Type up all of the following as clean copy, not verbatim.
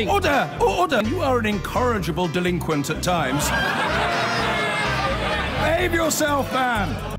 Order! Order! You are an incorrigible delinquent at times. Behave yourself, man!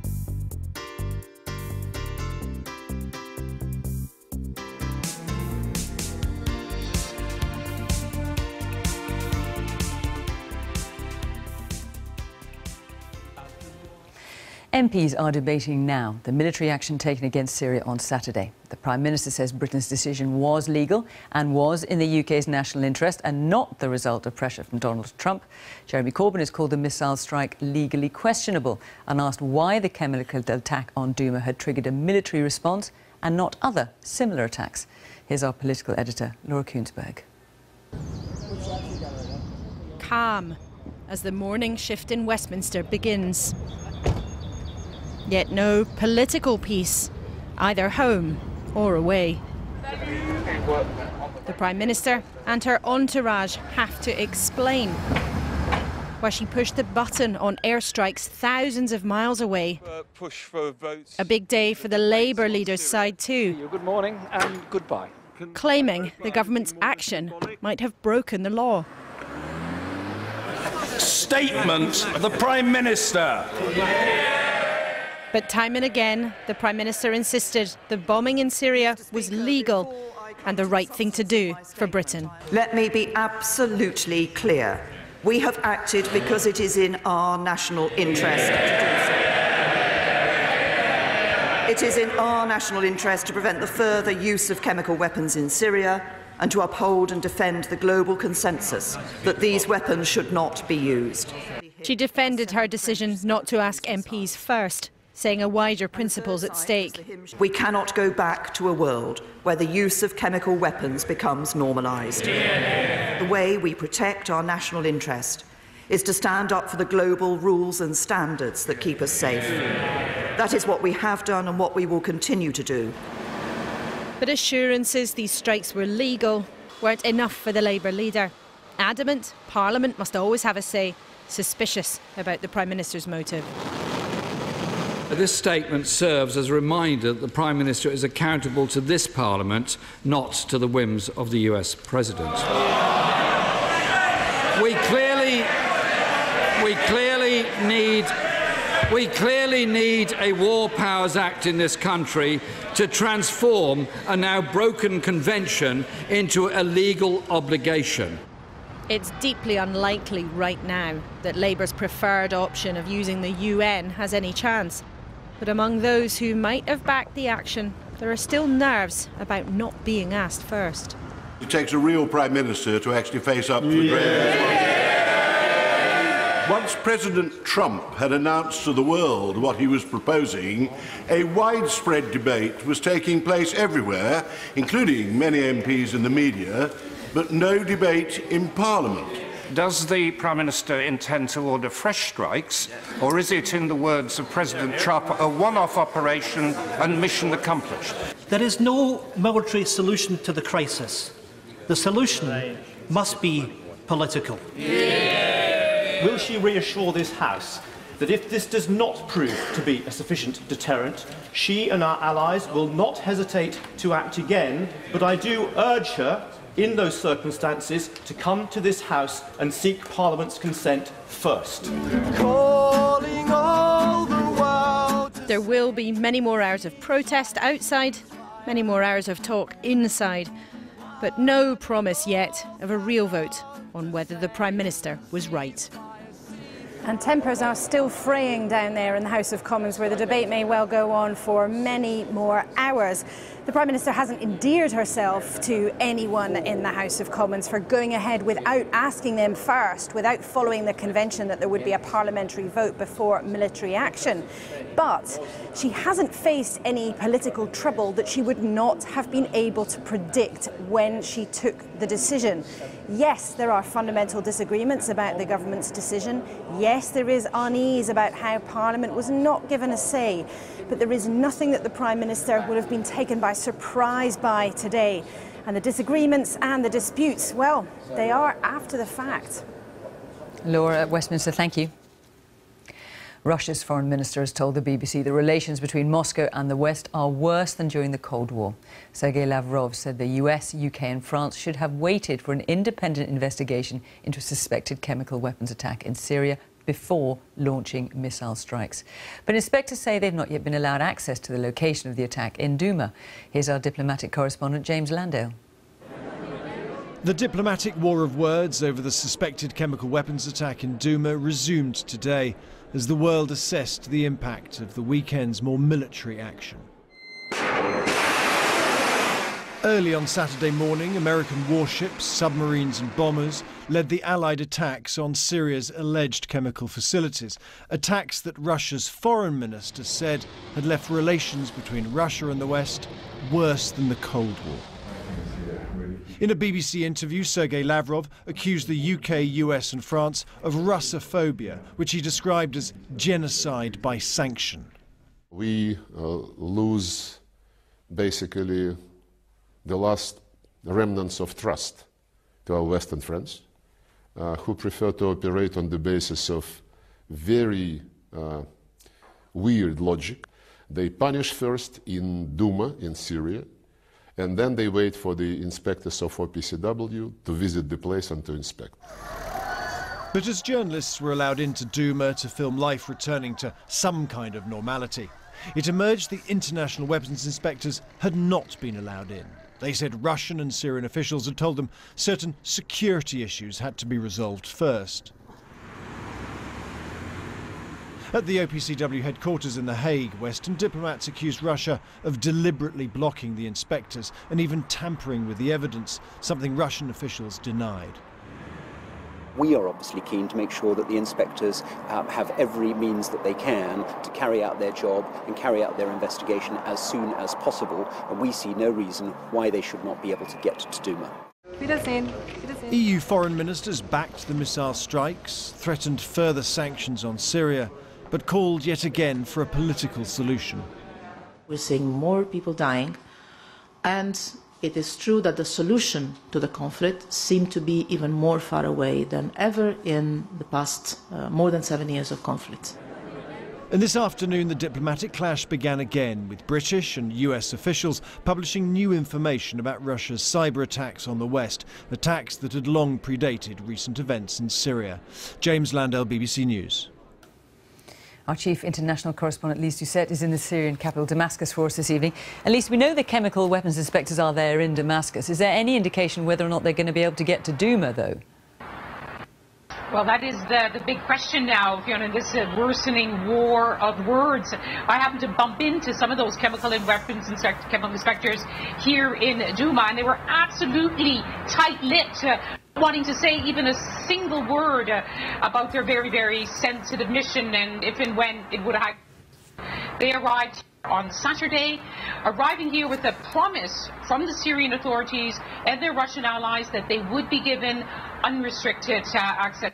MPs are debating now the military action taken against Syria on Saturday. The Prime Minister says Britain's decision was legal and was in the UK's national interest and not the result of pressure from Donald Trump. Jeremy Corbyn has called the missile strike legally questionable and asked why the chemical attack on Douma had triggered a military response and not other similar attacks. Here's our political editor, Laura Kuensberg. Calm as the morning shift in Westminster begins. Yet no political peace, either home or away. The Prime Minister and her entourage have to explain why she pushed the button on airstrikes thousands of miles away. A big day for the Labour leader's side too. Good morning and goodbye. Claiming the government's action might have broken the law. Statement of the Prime Minister. But time and again, the Prime Minister insisted the bombing in Syria was legal and the right thing to do for Britain. Let me be absolutely clear. We have acted because it is in our national interest to do so. It is in our national interest to prevent the further use of chemical weapons in Syria and to uphold and defend the global consensus that these weapons should not be used. She defended her decision not to ask MPs first, saying a wider principle's at stake. We cannot go back to a world where the use of chemical weapons becomes normalised. The way we protect our national interest is to stand up for the global rules and standards that keep us safe. That is what we have done and what we will continue to do. But assurances these strikes were legal weren't enough for the Labour leader. Adamant, Parliament must always have a say, suspicious about the Prime Minister's motive. This statement serves as a reminder that the Prime Minister is accountable to this Parliament, not to the whims of the US President. We clearly need a War Powers Act in this country to transform a now broken convention into a legal obligation. It's deeply unlikely right now that Labour's preferred option of using the UN has any chance. But among those who might have backed the action, there are still nerves about not being asked first. It takes a real Prime Minister to actually face up to a grave responsibility. Once President Trump had announced to the world what he was proposing, a widespread debate was taking place everywhere, including many MPs in the media, but no debate in Parliament. Does the Prime Minister intend to order fresh strikes, or is it, in the words of President Trump, a one-off operation and mission accomplished? There is no military solution to the crisis. The solution must be political. Will she reassure this House that if this does not prove to be a sufficient deterrent, she and our allies will not hesitate to act again, but I do urge her in those circumstances to come to this House and seek Parliament's consent first. There will be many more hours of protest outside, many more hours of talk inside, but no promise yet of a real vote on whether the Prime Minister was right. And tempers are still fraying down there in the House of Commons, where the debate may well go on for many more hours. The Prime Minister hasn't endeared herself to anyone in the House of Commons for going ahead without asking them first, without following the convention that there would be a parliamentary vote before military action. But she hasn't faced any political trouble that she would not have been able to predict when she took the decision. Yes, there are fundamental disagreements about the government's decision. Yes, there is unease about how Parliament was not given a say. But there is nothing that the Prime Minister would have been taken by surprise by today. And the disagreements and the disputes, well, they are after the fact. Laura at Westminster, thank you. Russia's foreign minister has told the BBC the relations between Moscow and the West are worse than during the Cold War. Sergei Lavrov said the US, UK and France should have waited for an independent investigation into a suspected chemical weapons attack in Syria before launching missile strikes. But inspectors say they've not yet been allowed access to the location of the attack in Duma. Here's our diplomatic correspondent James Landale. The diplomatic war of words over the suspected chemical weapons attack in Duma resumed today as the world assessed the impact of the weekend's more military action. Early on Saturday morning, American warships, submarines and bombers led the Allied attacks on Syria's alleged chemical facilities, attacks that Russia's foreign minister said had left relations between Russia and the West worse than the Cold War. In a BBC interview, Sergei Lavrov accused the UK, US and France of Russophobia, which he described as genocide by sanction. We lose basically the last remnants of trust to our Western friends, who prefer to operate on the basis of very weird logic. They punish first in Duma, in Syria, and then they wait for the inspectors of OPCW to visit the place and to inspect. But as journalists were allowed into Duma to film life returning to some kind of normality, it emerged the international weapons inspectors had not been allowed in. They said Russian and Syrian officials had told them certain security issues had to be resolved first. At the OPCW headquarters in The Hague, Western diplomats accused Russia of deliberately blocking the inspectors and even tampering with the evidence, something Russian officials denied. We are obviously keen to make sure that the inspectors have every means that they can to carry out their job and carry out their investigation as soon as possible, and we see no reason why they should not be able to get to Duma. EU foreign ministers backed the missile strikes, threatened further sanctions on Syria, but called yet again for a political solution. We're seeing more people dying, and it is true that the solution to the conflict seemed to be even more far away than ever in the past more than 7 years of conflict. And this afternoon the diplomatic clash began again, with British and US officials publishing new information about Russia's cyber attacks on the West, attacks that had long predated recent events in Syria. James Landale, BBC News. Our chief international correspondent, Lise Doucette, is in the Syrian capital, Damascus, for us this evening. At least we know the chemical weapons inspectors are there in Damascus. Is there any indication whether or not they're going to be able to get to Duma, though? Well, that is the big question now, Fiona, in this worsening war of words. I happened to bump into some of those chemical and weapons chemical inspectors here in Duma, and they were absolutely tight-lipped, wanting to say even a single word about their very, very sensitive mission and if and when it would happen. They arrived on Saturday, arriving here with a promise from the Syrian authorities and their Russian allies that they would be given unrestricted access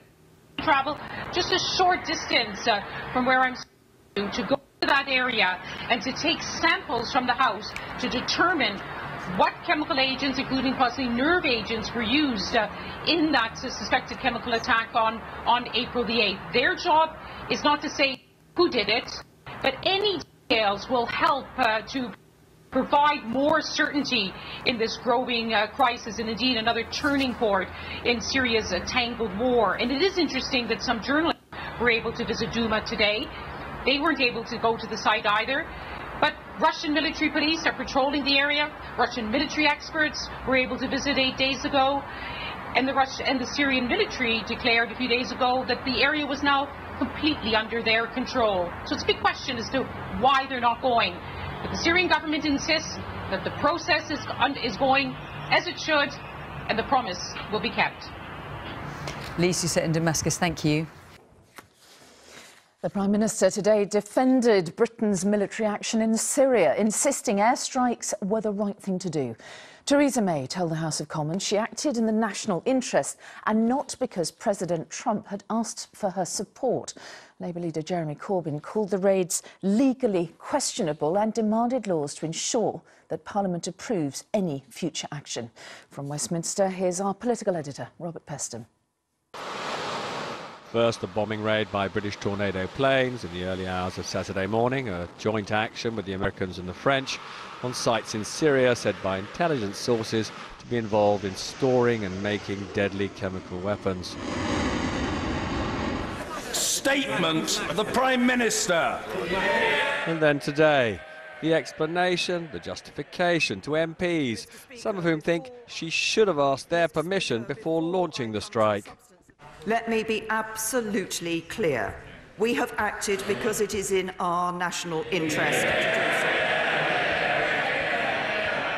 to travel just a short distance from where I'm to go to that area and to take samples from the house to determine what chemical agents, including possibly nerve agents, were used in that suspected chemical attack on April the 8th. Their job is not to say who did it, but any details will help to provide more certainty in this growing crisis and indeed another turning point in Syria's tangled war. And it is interesting that some journalists were able to visit Duma today. They weren't able to go to the site either. But Russian military police are patrolling the area. Russian military experts were able to visit 8 days ago. And the Syrian military declared a few days ago that the area was now completely under their control. So it's a big question as to why they're not going. But the Syrian government insists that the process is going as it should, and the promise will be kept. Lise Doucette in Damascus, thank you. The Prime Minister today defended Britain's military action in Syria, insisting airstrikes were the right thing to do. Theresa May told the House of Commons she acted in the national interest and not because President Trump had asked for her support. Labour leader Jeremy Corbyn called the raids legally questionable and demanded laws to ensure that Parliament approves any future action. From Westminster, here's our political editor, Robert Peston. First, the bombing raid by British Tornado planes in the early hours of Saturday morning, a joint action with the Americans and the French on sites in Syria said by intelligence sources to be involved in storing and making deadly chemical weapons. Statement of the Prime Minister. And then today, the explanation, the justification to MPs, some of whom think she should have asked their permission before launching the strike. Let me be absolutely clear. We have acted because it is in our national interest to do so.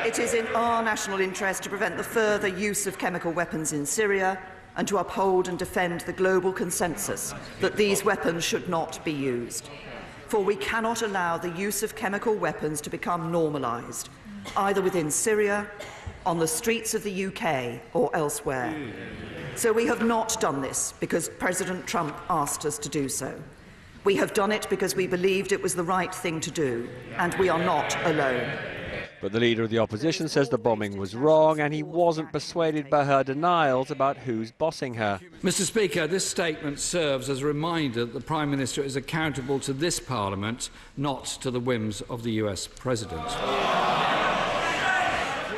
It is in our national interest to prevent the further use of chemical weapons in Syria and to uphold and defend the global consensus that these weapons should not be used. For we cannot allow the use of chemical weapons to become normalised, either within Syria, on the streets of the UK or elsewhere. So we have not done this because President Trump asked us to do so. We have done it because we believed it was the right thing to do, and we are not alone. But the leader of the opposition says the bombing was wrong and he wasn't persuaded by her denials about who's bossing her. Mr. Speaker, this statement serves as a reminder that the Prime Minister is accountable to this Parliament, not to the whims of the US President.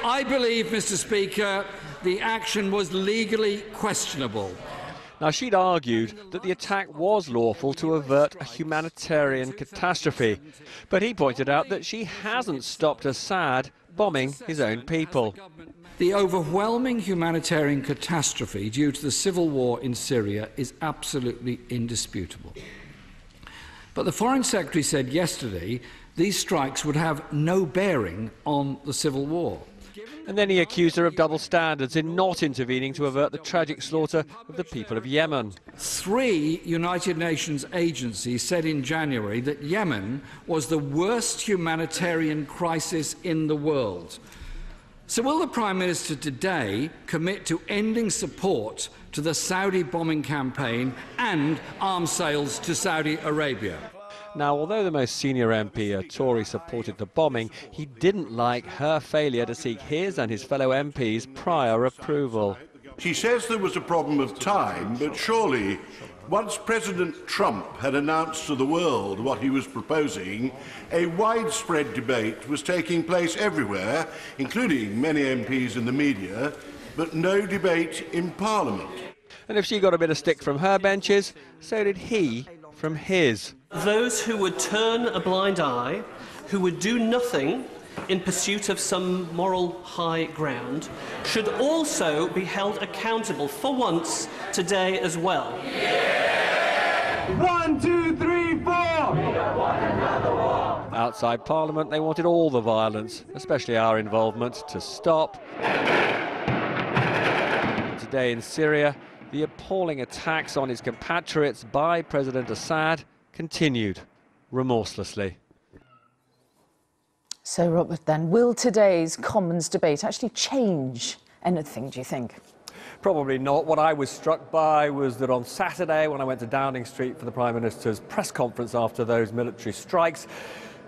I believe, Mr. Speaker, the action was legally questionable. Now, she'd argued that the attack was lawful to avert a humanitarian catastrophe. But he pointed out that she hasn't stopped Assad bombing his own people. The overwhelming humanitarian catastrophe due to the civil war in Syria is absolutely indisputable. But the Foreign Secretary said yesterday these strikes would have no bearing on the civil war. And then he accused her of double standards in not intervening to avert the tragic slaughter of the people of Yemen. 3 United Nations agencies said in January that Yemen was the worst humanitarian crisis in the world. So will the Prime Minister today commit to ending support to the Saudi bombing campaign and arms sales to Saudi Arabia? Now, although the most senior MP, a Tory, supported the bombing, he didn't like her failure to seek his and his fellow MPs' prior approval. She says there was a problem of time, but surely, once President Trump had announced to the world what he was proposing, a widespread debate was taking place everywhere, including many MPs in the media, but no debate in Parliament. And if she got a bit of stick from her benches, so did he from his. Those who would turn a blind eye, who would do nothing in pursuit of some moral high ground, should also be held accountable for once today as well. 1, 2, 3, 4! We don't want another war. Outside Parliament, they wanted all the violence, especially our involvement, to stop. Today in Syria, the appalling attacks on his compatriots by President Assad continued remorselessly. So, Robert, then, will today's Commons debate actually change anything, do you think? Probably not. What I was struck by was that on Saturday, when I went to Downing Street for the Prime Minister's press conference after those military strikes,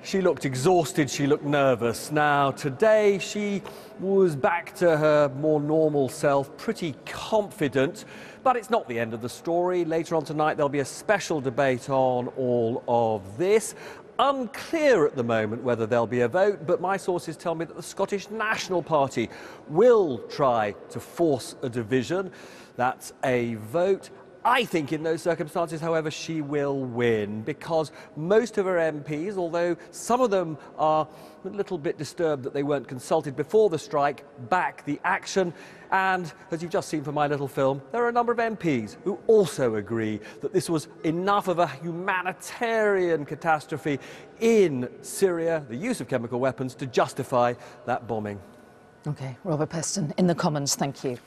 she looked exhausted, she looked nervous. Now, today, she was back to her more normal self, pretty confident. But it's not the end of the story. Later on tonight, there'll be a special debate on all of this. Unclear at the moment whether there'll be a vote, but my sources tell me that the Scottish National Party will try to force a division. That's a vote. I think in those circumstances, however, she will win because most of her MPs, although some of them are a little bit disturbed that they weren't consulted before the strike, back the action. And as you've just seen from my little film, there are a number of MPs who also agree that this was enough of a humanitarian catastrophe in Syria, the use of chemical weapons, to justify that bombing. OK, Robert Peston in the Commons, thank you.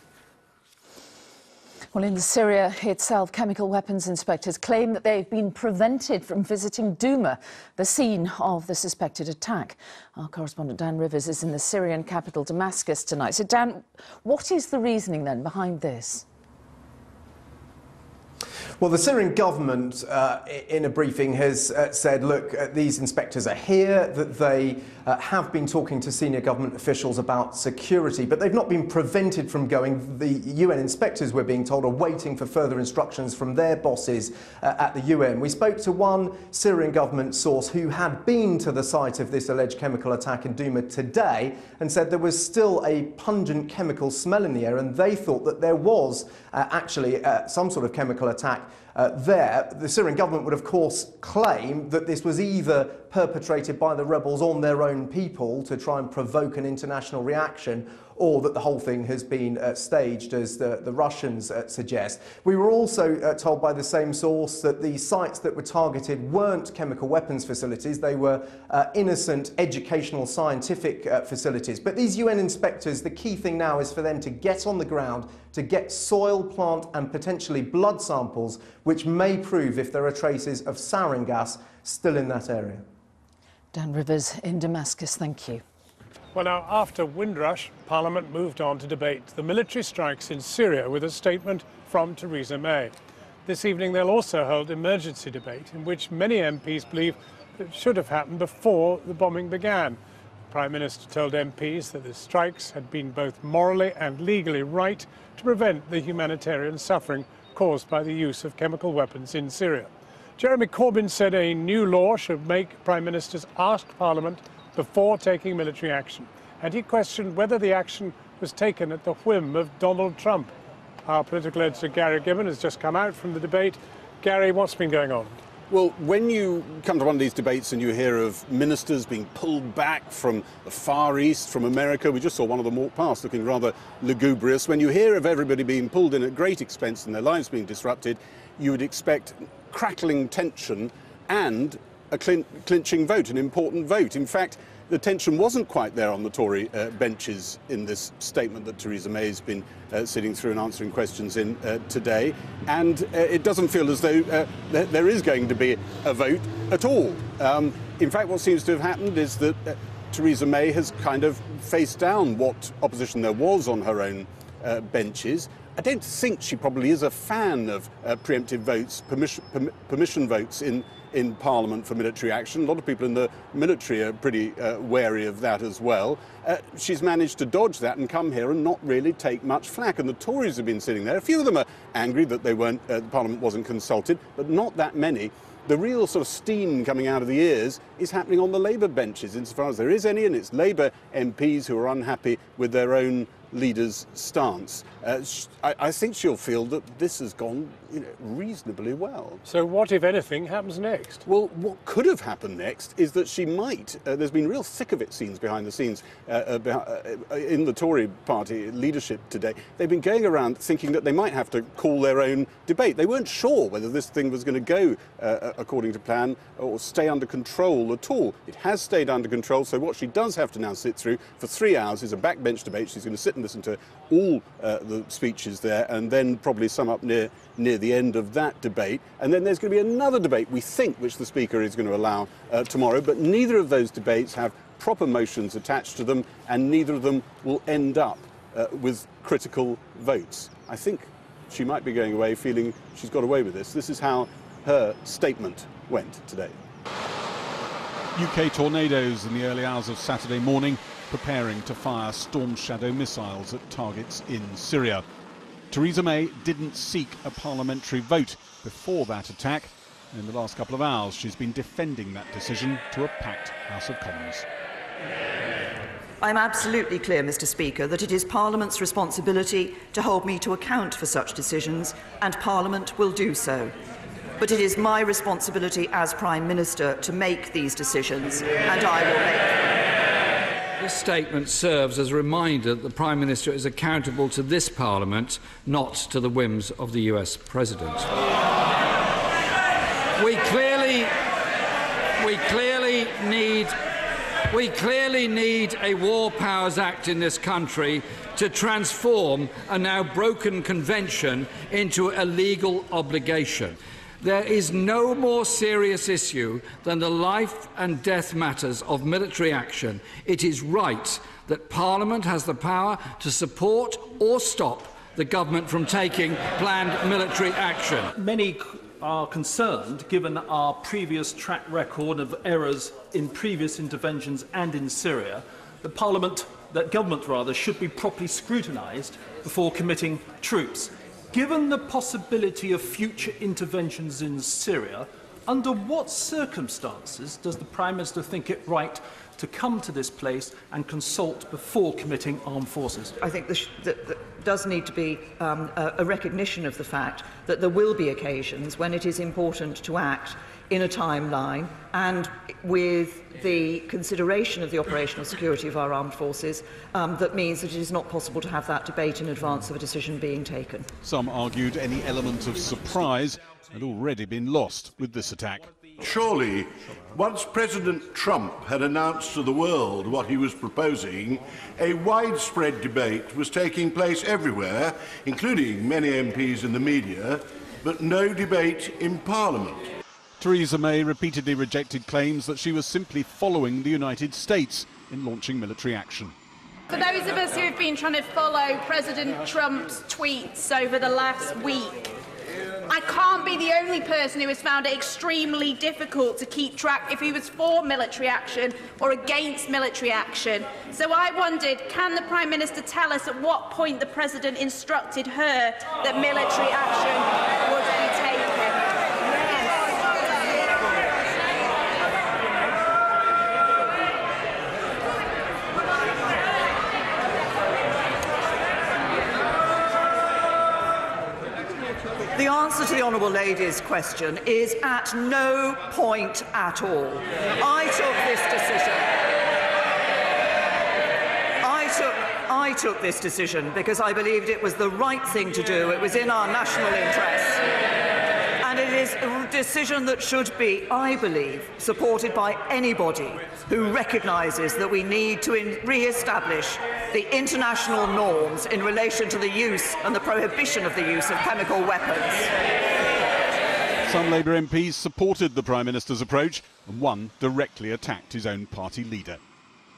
Well, in Syria itself, chemical weapons inspectors claim that they've been prevented from visiting Douma, the scene of the suspected attack. Our correspondent Dan Rivers is in the Syrian capital, Damascus, tonight. So, Dan, what is the reasoning then behind this? Well, the Syrian government, in a briefing, has said, look, these inspectors are here, that they have been talking to senior government officials about security, but they've not been prevented from going. The UN inspectors, we're being told, are waiting for further instructions from their bosses at the UN. We spoke to one Syrian government source who had been to the site of this alleged chemical attack in Douma today and said there was still a pungent chemical smell in the air, and they thought that there was actually some sort of chemical attack there. The Syrian government would of course claim that this was either perpetrated by the rebels on their own people to try and provoke an international reaction, or that the whole thing has been staged, as the Russians suggest. We were also told by the same source that the sites that were targeted weren't chemical weapons facilities, they were innocent educational scientific facilities. But these UN inspectors, the key thing now is for them to get on the ground, to get soil, plant and potentially blood samples, which may prove if there are traces of sarin gas still in that area. Dan Rivers in Damascus, thank you. Well, now, after Windrush, Parliament moved on to debate the military strikes in Syria with a statement from Theresa May. This evening they'll also hold emergency debate in which many MPs believe it should have happened before the bombing began. The Prime Minister told MPs that the strikes had been both morally and legally right to prevent the humanitarian suffering caused by the use of chemical weapons in Syria. Jeremy Corbyn said a new law should make Prime Ministers ask Parliament before taking military action, and he questioned whether the action was taken at the whim of Donald Trump. Our political editor Gary Gibbon has just come out from the debate. Gary, what's been going on? Well, when you come to one of these debates and you hear of ministers being pulled back from the Far East, from America, we just saw one of them walk past looking rather lugubrious. When you hear of everybody being pulled in at great expense and their lives being disrupted, you would expect crackling tension and a clinching vote, an important vote. In fact, the tension wasn't quite there on the Tory benches in this statement that Theresa May has been sitting through and answering questions in today. And it doesn't feel as though there is going to be a vote at all. In fact, what seems to have happened is that Theresa May has kind of faced down what opposition there was on her own benches. I don't think she probably is a fan of preemptive votes, permission votes in Parliament for military action. A lot of people in the military are pretty wary of that as well. She's managed to dodge that and come here and not really take much flack. And the Tories have been sitting there. A few of them are angry that they weren't, the Parliament wasn't consulted, but not that many. The real sort of steam coming out of the ears is happening on the Labour benches, insofar as there is any, and it's Labour MPs who are unhappy with their own leader's stance. I think she'll feel that this has gone reasonably well. So what, if anything, happens next? Well, what could have happened next is that she might, there's been real thick-of-it scenes behind the scenes in the Tory party leadership today. They've been going around thinking that they might have to call their own debate. They weren't sure whether this thing was going to go according to plan or stay under control at all. It has stayed under control, so what she does have to now sit through for 3 hours is a backbench debate. She's going to sit and listen to all the speeches there and then probably sum up near the end of that debate. And then there's going to be another debate, we think, which the Speaker is going to allow tomorrow, but neither of those debates have proper motions attached to them, and neither of them will end up with critical votes. I think she might be going away feeling she's got away with this. This is how her statement went today. UK tornadoes in the early hours of Saturday morning, preparing to fire Storm Shadow missiles at targets in Syria. Theresa May didn't seek a parliamentary vote before that attack. In the last couple of hours, she's been defending that decision to a packed House of Commons. I'm absolutely clear, Mr. Speaker, that it is Parliament's responsibility to hold me to account for such decisions, and Parliament will do so. But it is my responsibility as Prime Minister to make these decisions, and I will make them. This statement serves as a reminder that the Prime Minister is accountable to this Parliament, not to the whims of the US President. We clearly need a War Powers Act in this country to transform a now broken convention into a legal obligation. There is no more serious issue than the life and death matters of military action. It is right that Parliament has the power to support or stop the government from taking planned military action. Many are concerned, given our previous track record of errors in previous interventions and in Syria, that government should be properly scrutinised before committing troops. Given the possibility of future interventions in Syria, under what circumstances does the Prime Minister think it right to come to this place and consult before committing armed forces? I think there does need to be a recognition of the fact that there will be occasions when it is important to act in a timeline and with the consideration of the operational security of our armed forces that means that it is not possible to have that debate in advance of a decision being taken. Some argued any element of surprise had already been lost with this attack. Surely, once President Trump had announced to the world what he was proposing, a widespread debate was taking place everywhere, including many MPs in the media, but no debate in Parliament. Theresa May repeatedly rejected claims that she was simply following the United States in launching military action. For those of us who have been trying to follow President Trump's tweets over the last week, I can't be the only person who has found it extremely difficult to keep track if he was for military action or against military action. So I wondered, can the Prime Minister tell us at what point the President instructed her that military action would be taken? The answer to the Honourable Lady's question is at no point at all. I took this decision because I believed it was the right thing to do. It was in our national interest. And it is a decision that should be, I believe, supported by anybody who recognises that we need to re-establish the international norms in relation to the use and the prohibition of the use of chemical weapons. Some Labour MPs supported the Prime Minister's approach, and one directly attacked his own party leader.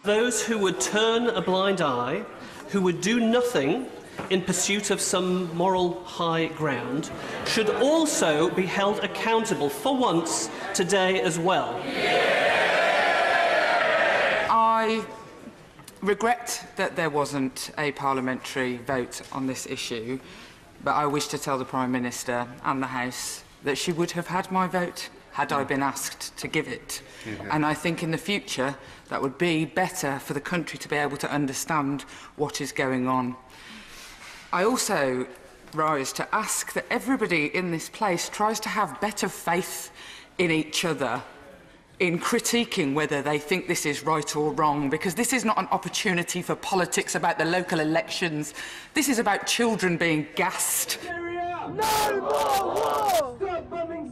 Those who would turn a blind eye, who would do nothing in pursuit of some moral high ground, should also be held accountable for once today as well. I regret that there wasn't a parliamentary vote on this issue, but I wish to tell the Prime Minister and the House that she would have had my vote had I been asked to give it. And I think in the future that would be better for the country to be able to understand what is going on. I also rise to ask that everybody in this place tries to have better faith in each other in critiquing whether they think this is right or wrong, because this is not an opportunity for politics about the local elections. This is about children being gassed.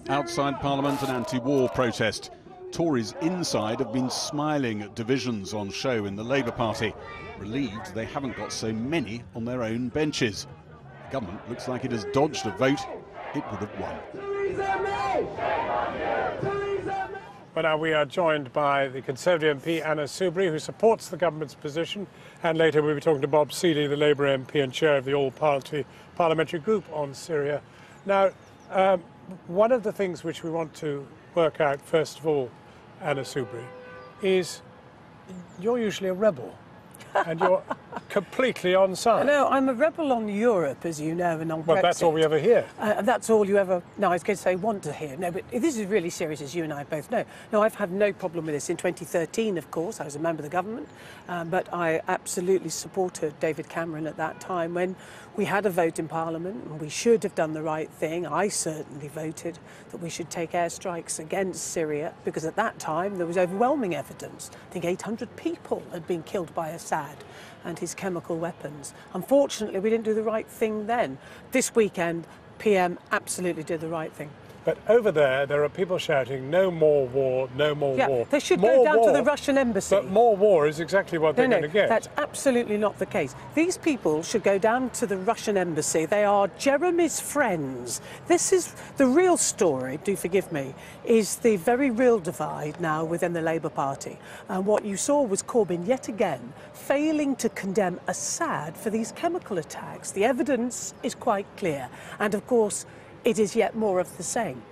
Outside Parliament, an anti-war protest. Tories inside have been smiling at divisions on show in the Labour Party, relieved they haven't got so many on their own benches. The government looks like it has dodged a vote it would have won. But now we are joined by the Conservative MP Anna Soubry, who supports the government's position, and later we'll be talking to Bob Seeley, the Labour MP and chair of the all-party parliamentary group on Syria. Now, one of the things which we want to work out, first of all, Anna Soubry, is you're usually a rebel. And you're completely on side. No, I'm a rebel on Europe, as you know, and on Brexit. Well, that's all we ever hear. That's all you ever... No, I was going to say want to hear. No, but this is really serious, as you and I both know. No, I've had no problem with this. In 2013, of course, I was a member of the government, but I absolutely supported David Cameron at that time when we had a vote in Parliament and we should have done the right thing. I certainly voted that we should take airstrikes against Syria because at that time there was overwhelming evidence. I think 800 people had been killed by Assad and his chemical weapons. Unfortunately, we didn't do the right thing then. This weekend, PM absolutely did the right thing. But over there are people shouting, no more war, no more war. They should more go down war, to the Russian embassy. But more war is exactly what they're going to get. That's absolutely not the case. These people should go down to the Russian embassy. They are Jeremy's friends. This is the real story, do forgive me, is the very real divide now within the Labour Party. And what you saw was Corbyn yet again failing to condemn Assad for these chemical attacks. The evidence is quite clear. And of course, it is yet more of the same.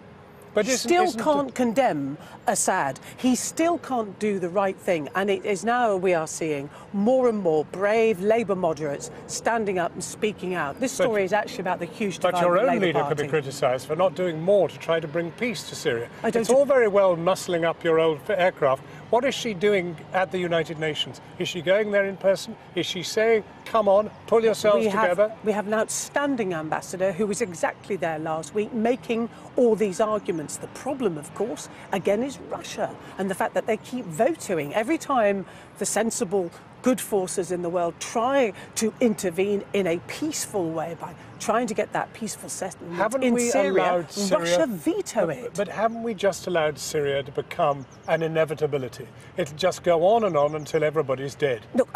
But he still can't condemn Assad. He still can't do the right thing. And it is now we are seeing more and more brave Labour moderates standing up and speaking out. This story is actually about the huge divide in the Labour Party. But your own leader could be criticised for not doing more to try to bring peace to Syria. It's all very well muscling up your old aircraft. What is she doing at the United Nations? Is she going there in person? Is she saying, come on, pull yourselves together? We have an outstanding ambassador who was exactly there last week making all these arguments. The problem, of course, again, is Russia and the fact that they keep vetoing. Every time the sensible, good forces in the world try to intervene in a peaceful way by trying to get that peaceful settlement in Syria, Russia veto it. But haven't we just allowed Syria to become an inevitability? It'll just go on until everybody's dead. Look,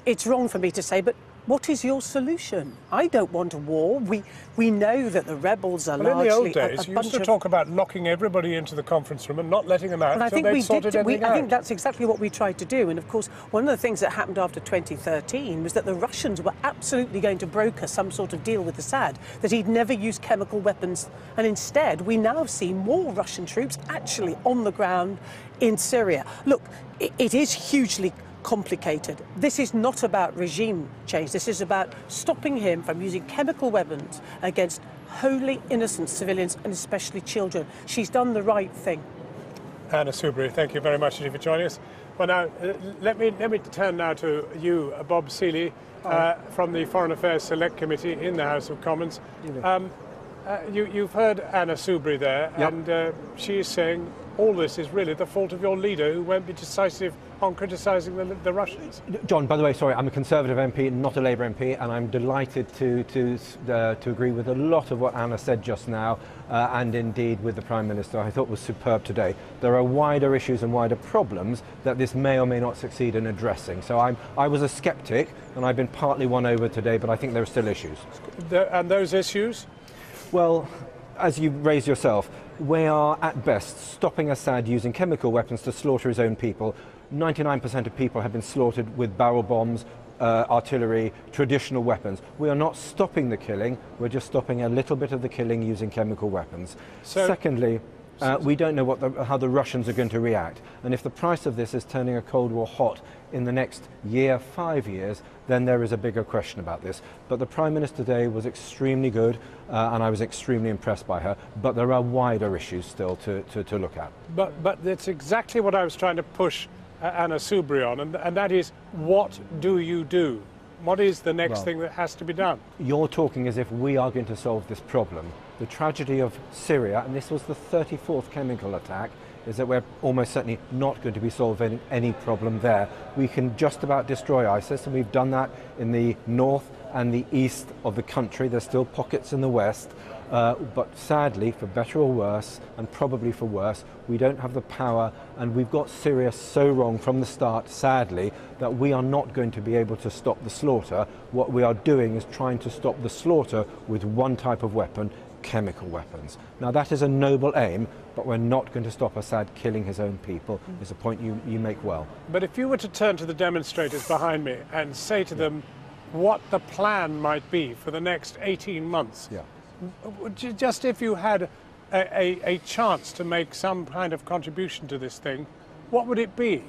it's wrong for me to say, but what is your solution? I don't want a war. We know that the rebels are largely in the old days, you used to talk about locking everybody into the conference room and not letting them out until they'd sorted everything out. I think that's exactly what we tried to do. And of course, one of the things that happened after 2013 was that the Russians were absolutely going to broker some sort of deal with Assad, that he'd never use chemical weapons. And instead, we now see more Russian troops actually on the ground in Syria. Look, it is hugely complicated. This is not about regime change. This is about stopping him from using chemical weapons against wholly innocent civilians and especially children. She's done the right thing. Anna Soubry, thank you very much for joining us. Well, now, let me turn now to you, Bob Seeley, from the Foreign Affairs Select Committee in the House of Commons. You've heard Anna Soubry there, and she is saying all this is really the fault of your leader, who won't be decisive on criticising the Russians. John, by the way, sorry, I'm a Conservative MP, not a Labour MP, and I'm delighted to agree with a lot of what Anna said just now, and indeed with the Prime Minister. I thought was superb today. There are wider issues and wider problems that this may or may not succeed in addressing. So I was a sceptic, and I've been partly won over today, but I think there are still issues. And those issues? Well, as you raised yourself, we are at best stopping Assad using chemical weapons to slaughter his own people. 99% of people have been slaughtered with barrel bombs, artillery, traditional weapons. We are not stopping the killing, we're just stopping a little bit of the killing using chemical weapons. Secondly, we don't know how the Russians are going to react. And if the price of this is turning a Cold War hot in the next year, 5 years, then there is a bigger question about this. But the Prime Minister today was extremely good, and I was extremely impressed by her. But there are wider issues still to look at. But that's exactly what I was trying to push Anna Soubry on, and that is, what do you do? What is the next thing that has to be done? You're talking as if we are going to solve this problem. The tragedy of Syria, and this was the 34th chemical attack, is that we're almost certainly not going to be solving any problem there. We can just about destroy ISIS, and we've done that in the north and the east of the country. There's still pockets in the west. But sadly, for better or worse, and probably for worse, we don't have the power, and we've got Syria so wrong from the start, sadly, that we are not going to be able to stop the slaughter. What we are doing is trying to stop the slaughter with one type of weapon, chemical weapons. Now, that is a noble aim, but we're not going to stop Assad killing his own people, is a point you make well. But if you were to turn to the demonstrators behind me and say to them what the plan might be for the next 18 months, just if you had a chance to make some kind of contribution to this thing, what would it be?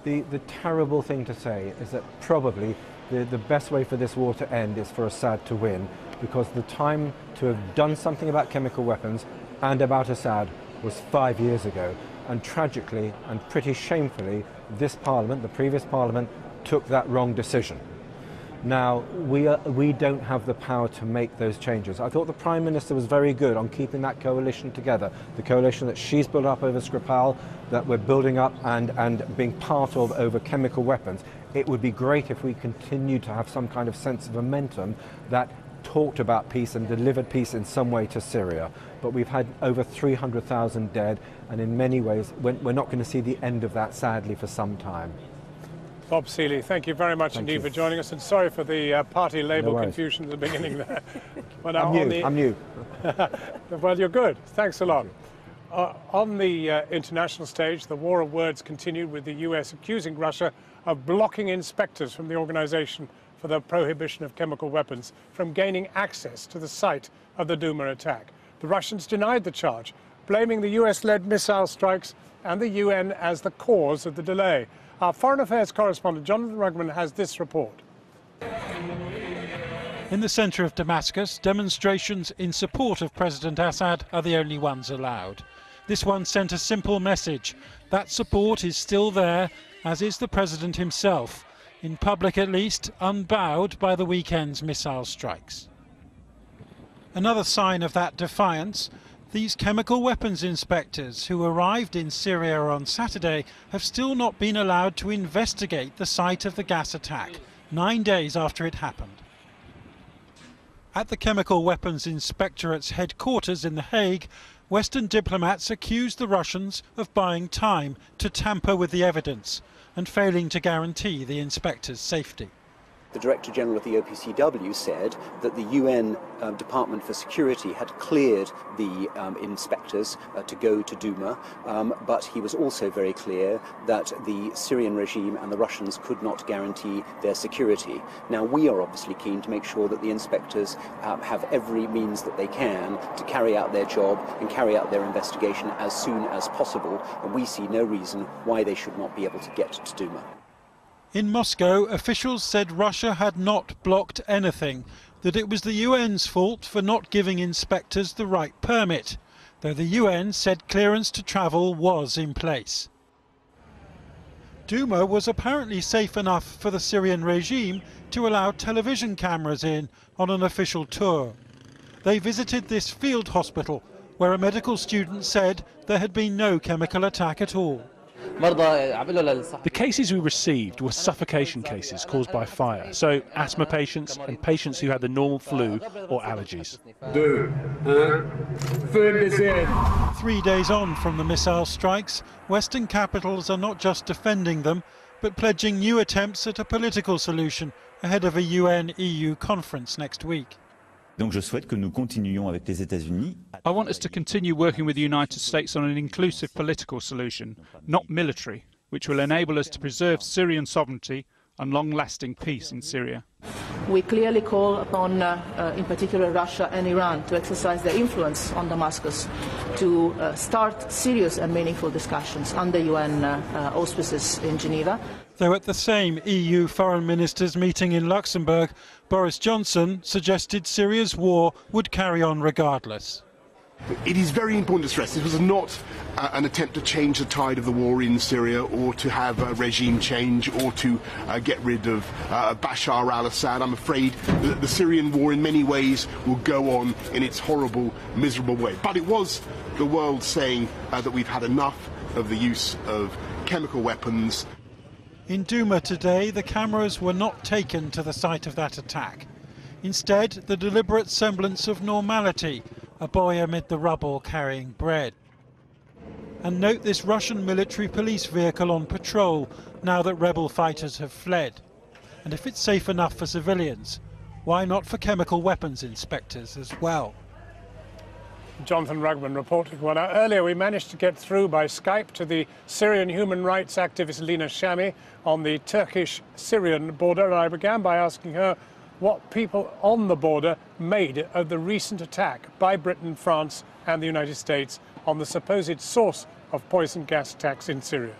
The terrible thing to say is that probably the best way for this war to end is for Assad to win, because the time to have done something about chemical weapons and about Assad was 5 years ago. And tragically and pretty shamefully, this Parliament, the previous Parliament, took that wrong decision. Now, we don't have the power to make those changes. I thought the Prime Minister was very good on keeping that coalition together, the coalition that she's built up over Skripal, that we're building up and being part of over chemical weapons. It would be great if we continued to have some kind of sense of momentum that talked about peace and delivered peace in some way to Syria. But we've had over 300,000 dead, and in many ways we're not going to see the end of that, sadly, for some time. Bob Seeley, thank you very much indeed for joining us, and sorry for the party label confusion at the beginning there. But now I'm new. Well, you're good. Thanks a lot. On the international stage, the war of words continued, with the US accusing Russia of blocking inspectors from the Organization for the Prohibition of Chemical Weapons from gaining access to the site of the Duma attack. The Russians denied the charge, blaming the US-led missile strikes and the UN as the cause of the delay. Our Foreign Affairs correspondent Jonathan Rugman has this report. In the centre of Damascus, demonstrations in support of President Assad are the only ones allowed. This one sent a simple message. That support is still there, as is the president himself, in public at least, unbowed by the weekend's missile strikes. Another sign of that defiance, these chemical weapons inspectors who arrived in Syria on Saturday have still not been allowed to investigate the site of the gas attack, 9 days after it happened. At the Chemical Weapons Inspectorate's headquarters in The Hague, Western diplomats accused the Russians of buying time to tamper with the evidence and failing to guarantee the inspectors' safety. The Director General of the OPCW said that the UN Department for Security had cleared the inspectors to go to Duma, but he was also very clear that the Syrian regime and the Russians could not guarantee their security. Now, we are obviously keen to make sure that the inspectors have every means that they can to carry out their job and carry out their investigation as soon as possible, and we see no reason why they should not be able to get to Duma. In Moscow, officials said Russia had not blocked anything, that it was the UN's fault for not giving inspectors the right permit, though the UN said clearance to travel was in place. Duma was apparently safe enough for the Syrian regime to allow television cameras in on an official tour. They visited this field hospital, where a medical student said there had been no chemical attack at all. The cases we received were suffocation cases caused by fire, so asthma patients and patients who had the normal flu or allergies. 3 days on from the missile strikes, Western capitals are not just defending them, but pledging new attempts at a political solution ahead of a UN-EU conference next week. Donc je souhaite que nous continuions avec les États-Unis. I want us to continue working with the United States on an inclusive political solution, not military, which will enable us to preserve Syrian sovereignty and long-lasting peace in Syria. We clearly call upon, in particular, Russia and Iran to exercise their influence on Damascus to start serious and meaningful discussions under UN auspices in Geneva. Though at the same EU foreign ministers' meeting in Luxembourg, Boris Johnson suggested Syria's war would carry on regardless. It is very important to stress this was not an attempt to change the tide of the war in Syria, or to have a regime change, or to get rid of Bashar al-Assad. I'm afraid that the Syrian war in many ways will go on in its horrible, miserable way. But it was the world saying that we've had enough of the use of chemical weapons. In Duma today, the cameras were not taken to the site of that attack. Instead, the deliberate semblance of normality, a boy amid the rubble carrying bread. And note this Russian military police vehicle on patrol now that rebel fighters have fled. And if it's safe enough for civilians, why not for chemical weapons inspectors as well? Jonathan Rugman reporting. Well, now, earlier we managed to get through by Skype to the Syrian human rights activist Lina Shami on the Turkish-Syrian border, and I began by asking her what people on the border made of the recent attack by Britain, France and the United States on the supposed source of poison gas attacks in Syria.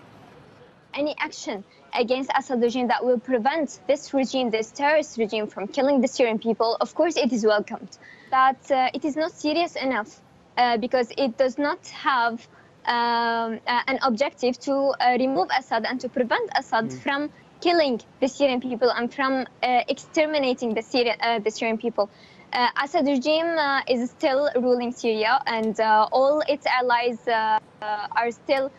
Any action against Assad regime that will prevent this regime, this terrorist regime, from killing the Syrian people, of course it is welcomed. But it is not serious enough because it does not have an objective to remove Assad and to prevent Assad from killing the Syrian people and from exterminating the Syrian people. Assad regime is still ruling Syria, and all its allies are still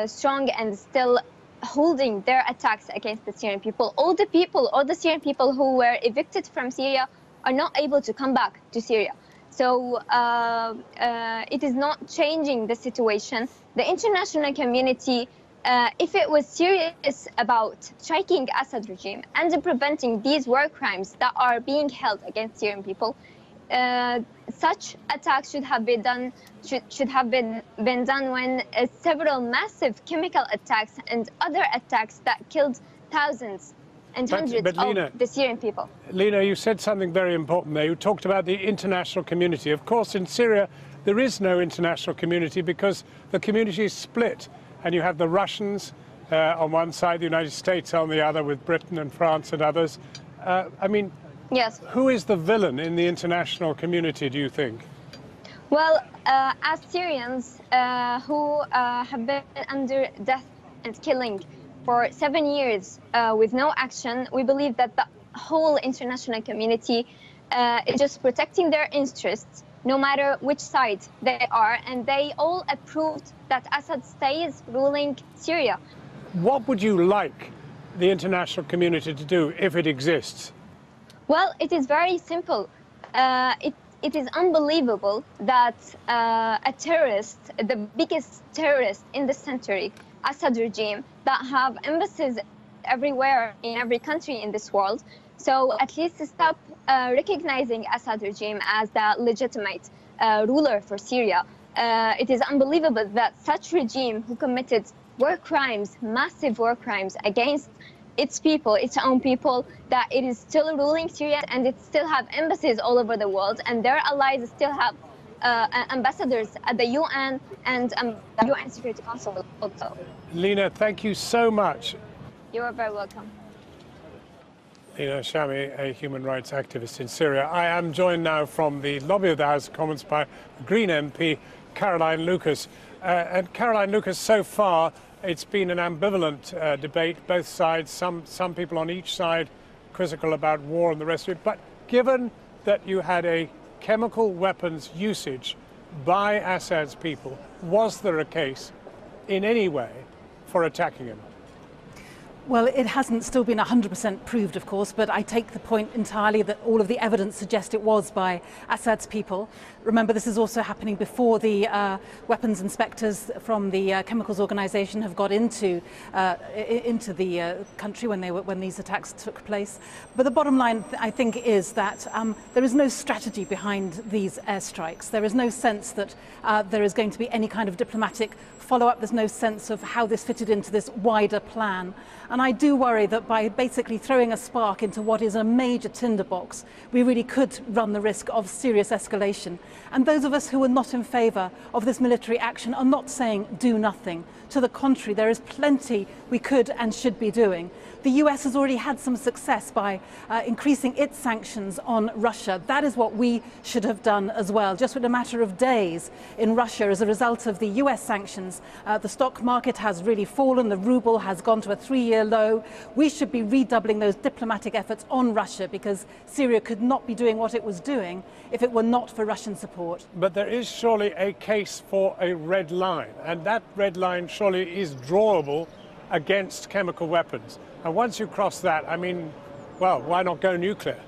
strong and still holding their attacks against the Syrian people. All the Syrian people who were evicted from Syria are not able to come back to Syria. So it is not changing the situation. The international community, if it was serious about striking Assad regime and preventing these war crimes that are being held against Syrian people, such attacks should have been done. Should have been done when several massive chemical attacks and other attacks that killed thousands and hundreds of the Syrian people. Lina, you said something very important there. You talked about the international community. Of course, in Syria, there is no international community because the community is split. And you have the Russians on one side, the United States on the other, with Britain and France and others. I mean, yes. Who is the villain in the international community, do you think? Well, as Syrians who have been under death and killing for 7 years with no action, we believe that the whole international community is just protecting their interests, no matter which side they are, and they all approved that Assad stays ruling Syria. What would you like the international community to do if it exists? Well, it is very simple. It is unbelievable that a terrorist, the biggest terrorist in the century, Assad regime, that have embassies everywhere in every country in this world. So at least stop recognizing Assad regime as the legitimate ruler for Syria. It is unbelievable that such regime who committed war crimes, massive war crimes against its people, its own people, that it is still ruling Syria and it still have embassies all over the world, and their allies still have ambassadors at the UN and the UN Security Council also. Lina, thank you so much. You are very welcome. Lina Shami, a human rights activist in Syria. I am joined now from the lobby of the House of Commons by Green MP Caroline Lucas. And Caroline Lucas, so far it's been an ambivalent debate, both sides, some people on each side critical about war and the rest of it. But given that you had a chemical weapons usage by Assad's people, was there a case in any way for attacking him? Well, it hasn't still been 100% proved, of course, but I take the point entirely that all of the evidence suggests it was by Assad's people. Remember, this is also happening before the weapons inspectors from the chemicals organization have got into the country when these attacks took place. But the bottom line, I think, is that there is no strategy behind these airstrikes. There is no sense that there is going to be any kind of diplomatic follow-up. There's no sense of how this fitted into this wider plan. And I do worry that by basically throwing a spark into what is a major tinderbox, we really could run the risk of serious escalation. And those of us who are not in favour of this military action are not saying do nothing. To the contrary, there is plenty we could and should be doing. The US has already had some success by increasing its sanctions on Russia. That is what we should have done as well. Just in a matter of days in Russia, as a result of the US sanctions, the stock market has really fallen. The ruble has gone to a 3-year low. We should be redoubling those diplomatic efforts on Russia, because Syria could not be doing what it was doing if it were not for Russian support. But there is surely a case for a red line, and that red line surely is drawable against chemical weapons. And once you cross that, I mean, well, why not go nuclear?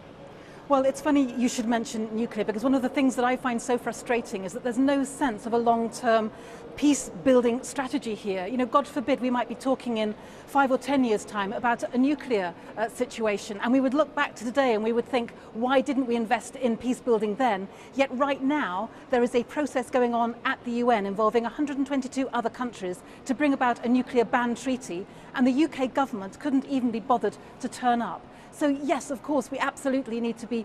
Well, it's funny you should mention nuclear, because one of the things that I find so frustrating is that there's no sense of a long-term peace-building strategy here. You know, God forbid we might be talking in 5 or 10 years' time about a nuclear situation, and we would look back to today and we would think, why didn't we invest in peace-building then? Yet right now there is a process going on at the UN involving 122 other countries to bring about a nuclear ban treaty, and the UK government couldn't even be bothered to turn up. So yes, of course, we absolutely need to be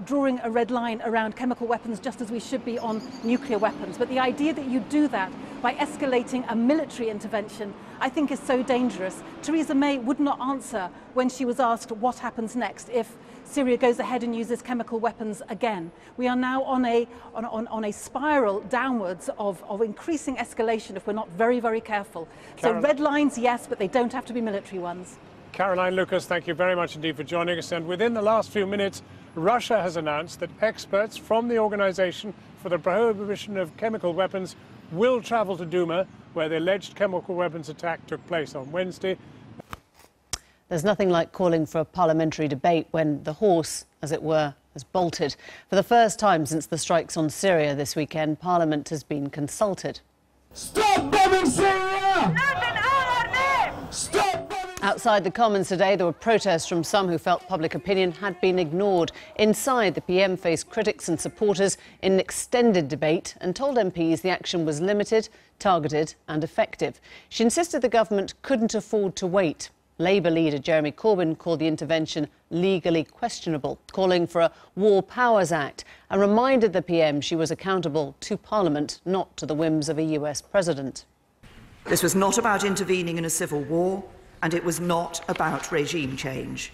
drawing a red line around chemical weapons, just as we should be on nuclear weapons. But the idea that you do that by escalating a military intervention, I think, is so dangerous. Theresa May would not answer when she was asked what happens next if Syria goes ahead and uses chemical weapons again. We are now on a spiral downwards of increasing escalation if we're not very, very careful. So red lines, yes, but they don't have to be military ones. Caroline Lucas, thank you very much indeed for joining us. And within the last few minutes, Russia has announced that experts from the Organization for the Prohibition of Chemical Weapons will travel to Duma, where the alleged chemical weapons attack took place on Wednesday. There's nothing like calling for a parliamentary debate when the horse, as it were, has bolted. For the first time since the strikes on Syria this weekend, Parliament has been consulted. Stop bombing Syria! Not in our name! Stop bombing! Outside the Commons today, there were protests from some who felt public opinion had been ignored. Inside, the PM faced critics and supporters in an extended debate and told MPs the action was limited, targeted and effective. She insisted the government couldn't afford to wait. Labour leader Jeremy Corbyn called the intervention legally questionable, calling for a War Powers Act, and reminded the PM she was accountable to Parliament, not to the whims of a US president. This was not about intervening in a civil war, and it was not about regime change.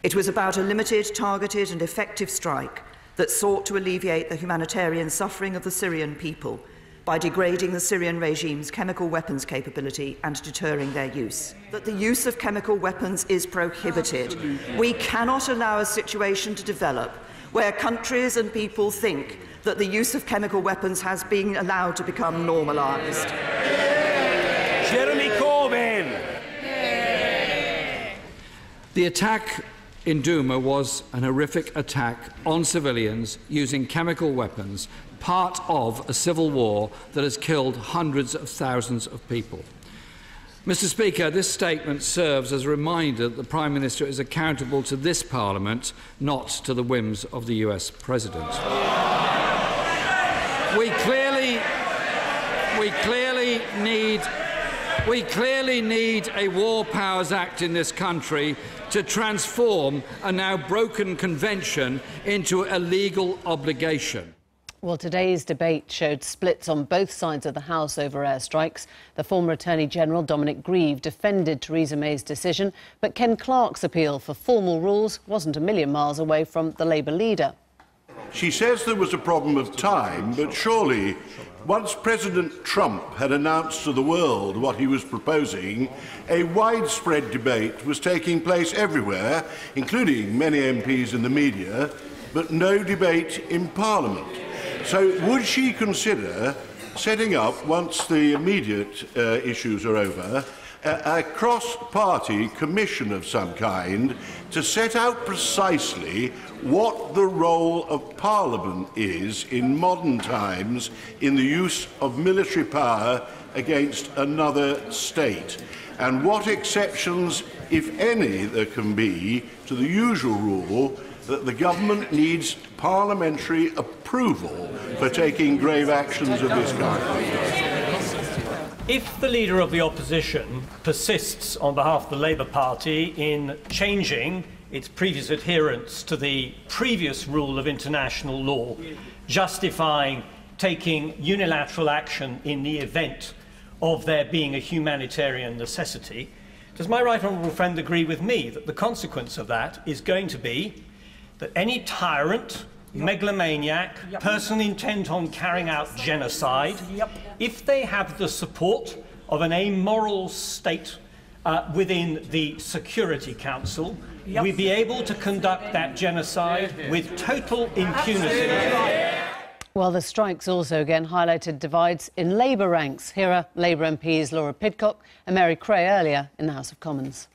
It was about a limited, targeted and effective strike that sought to alleviate the humanitarian suffering of the Syrian people by degrading the Syrian regime's chemical weapons capability and deterring their use. That the use of chemical weapons is prohibited. We cannot allow a situation to develop where countries and people think that the use of chemical weapons has been allowed to become normalised. Jeremy Corbyn! The attack in Douma was an horrific attack on civilians using chemical weapons, part of a civil war that has killed hundreds of thousands of people. Mr. Speaker, this statement serves as a reminder that the Prime Minister is accountable to this Parliament, not to the whims of the US President. We clearly need a War Powers Act in this country to transform a now broken convention into a legal obligation. Well, today's debate showed splits on both sides of the House over airstrikes. The former Attorney-General, Dominic Grieve, defended Theresa May's decision, but Ken Clarke's appeal for formal rules wasn't a million miles away from the Labour leader. She says there was a problem of time, but surely, once President Trump had announced to the world what he was proposing, a widespread debate was taking place everywhere, including many MPs in the media, but no debate in Parliament. So would she consider setting up, once the immediate issues are over, a cross-party commission of some kind to set out precisely what the role of Parliament is in modern times in the use of military power against another state, and what exceptions, if any, there can be to the usual rule that the government needs parliamentary approval for taking grave actions of this kind? If the Leader of the Opposition persists on behalf of the Labour Party in changing its previous adherence to the previous rule of international law, justifying taking unilateral action in the event of there being a humanitarian necessity, does my right honourable friend agree with me that the consequence of that is going to be that any tyrant, megalomaniac, person intent on carrying out genocide, if they have the support of an amoral state within the Security Council, we'll be able to conduct that genocide with total impunity. Well, the strikes also again highlighted divides in Labour ranks. Here are Labour MPs Laura Pidcock and Mary Cray earlier in the House of Commons.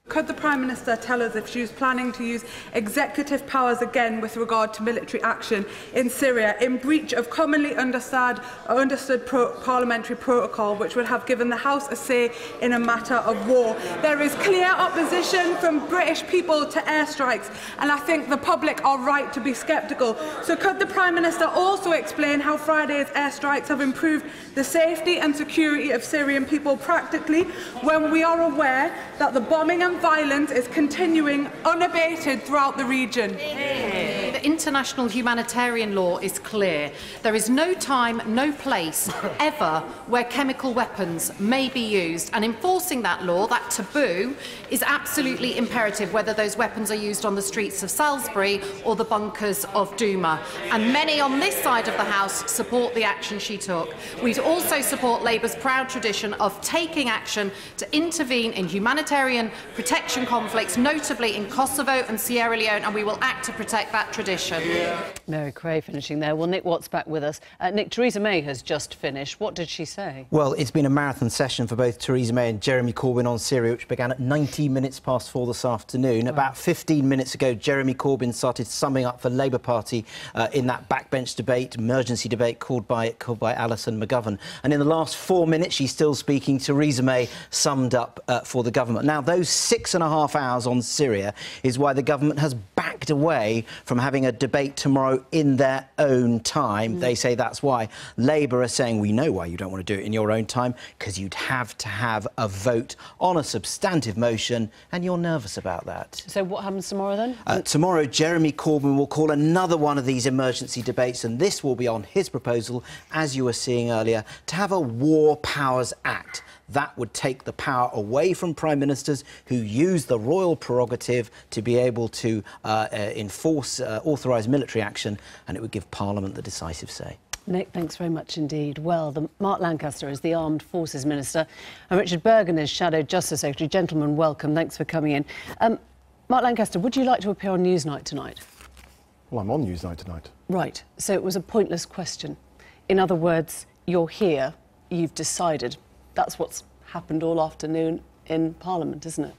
Could the Prime Minister tell us if she was planning to use executive powers again with regard to military action in Syria in breach of commonly understood parliamentary protocol, which would have given the House a say in a matter of war? There is clear opposition from British people to airstrikes, and I think the public are right to be sceptical. So could the Prime Minister also explain how Friday's airstrikes have improved the safety and security of Syrian people practically, when we are aware that the bombing and violence is continuing unabated throughout the region? The international humanitarian law is clear. There is no time, no place ever where chemical weapons may be used, and enforcing that law, that taboo, is absolutely imperative, whether those weapons are used on the streets of Salisbury or the bunkers of Douma. And many on this side of the House support the action she took. We'd also support Labour's proud tradition of taking action to intervene in humanitarian protection conflicts, notably in Kosovo and Sierra Leone, and we will act to protect that tradition. extradition. Mary Cray finishing there. Well, Nick Watt's back with us. Nick, Theresa May has just finished. What did she say? Well, it's been a marathon session for both Theresa May and Jeremy Corbyn on Syria, which began at 19 minutes past 4 this afternoon. Wow. About 15 minutes ago, Jeremy Corbyn started summing up for Labour Party in that backbench debate, emergency debate called by Alison McGovern. And in the last 4 minutes, she's still speaking. Theresa May summed up for the government. Now, those 6.5 hours on Syria is why the government has backed away from having a debate tomorrow in their own time. They say that's why. Labour are saying, we know why you don't want to do it in your own time, because you'd have to have a vote on a substantive motion, and you're nervous about that. So what happens tomorrow then? Tomorrow, Jeremy Corbyn will call another one of these emergency debates, and this will be on his proposal, as you were seeing earlier, to have a War Powers Act. That would take the power away from prime ministers who use the royal prerogative to be able to authorise military action, and it would give Parliament the decisive say. Nick, thanks very much indeed. Well, Mark Lancaster is the Armed Forces Minister, and Richard Bergen is Shadow Justice Secretary. Gentlemen, welcome. Thanks for coming in. Mark Lancaster, would you like to appear on Newsnight tonight? Well, I'm on Newsnight tonight. Right. So it was a pointless question. In other words, you're here, you've decided. That's what's happened all afternoon in Parliament, isn't it?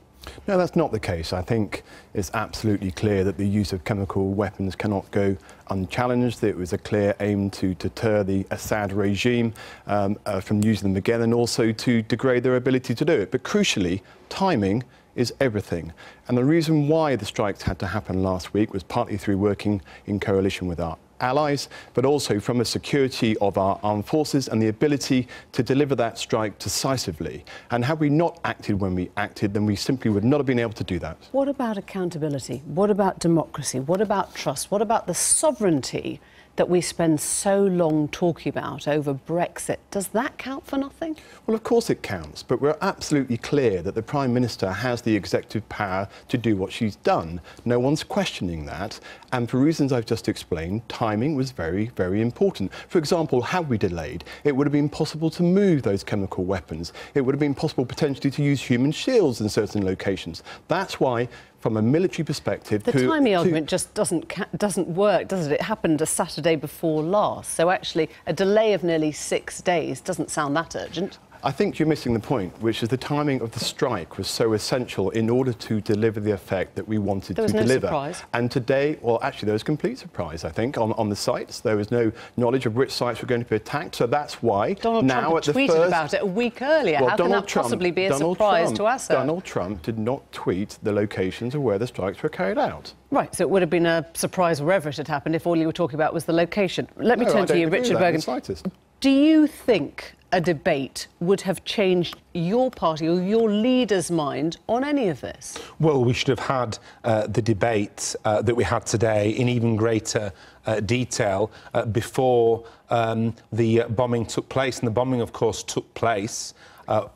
No, that's not the case. I think it's absolutely clear that the use of chemical weapons cannot go unchallenged. It was a clear aim to deter the Assad regime from using them again, and also to degrade their ability to do it. But crucially, timing is everything. And the reason why the strikes had to happen last week was partly through working in coalition with our allies, but also from the security of our armed forces and the ability to deliver that strike decisively. And had we not acted when we acted, then we simply would not have been able to do that. What about accountability? What about democracy? What about trust? What about the sovereignty that we spend so long talking about over Brexit? Does that count for nothing? Well, of course it counts, but we're absolutely clear that the Prime Minister has the executive power to do what she's done. No one's questioning that, and for reasons I've just explained, timing was very, very important. For example, had we delayed, it would have been possible to move those chemical weapons. It would have been possible potentially to use human shields in certain locations. That's why, from a military perspective... The timing argument just doesn't work, does it? It happened a Saturday before last, so actually a delay of nearly 6 days doesn't sound that urgent. I think you're missing the point, which is the timing of the strike was so essential in order to deliver the effect that we wanted to deliver. There was no surprise. And today, well, actually, there was complete surprise, I think, on the sites. There was no knowledge of which sites were going to be attacked, so that's why Donald Trump tweeted about it a week earlier. Well, how can that possibly be a surprise to Assad? Donald Trump did not tweet the locations of where the strikes were carried out. Right, so it would have been a surprise wherever it had happened if all you were talking about was the location. Let me turn to you, Richard Bergen. Do you think a debate would have changed your party or your leader's mind on any of this? Well, we should have had the debate that we had today in even greater detail before the bombing took place. And the bombing, of course, took place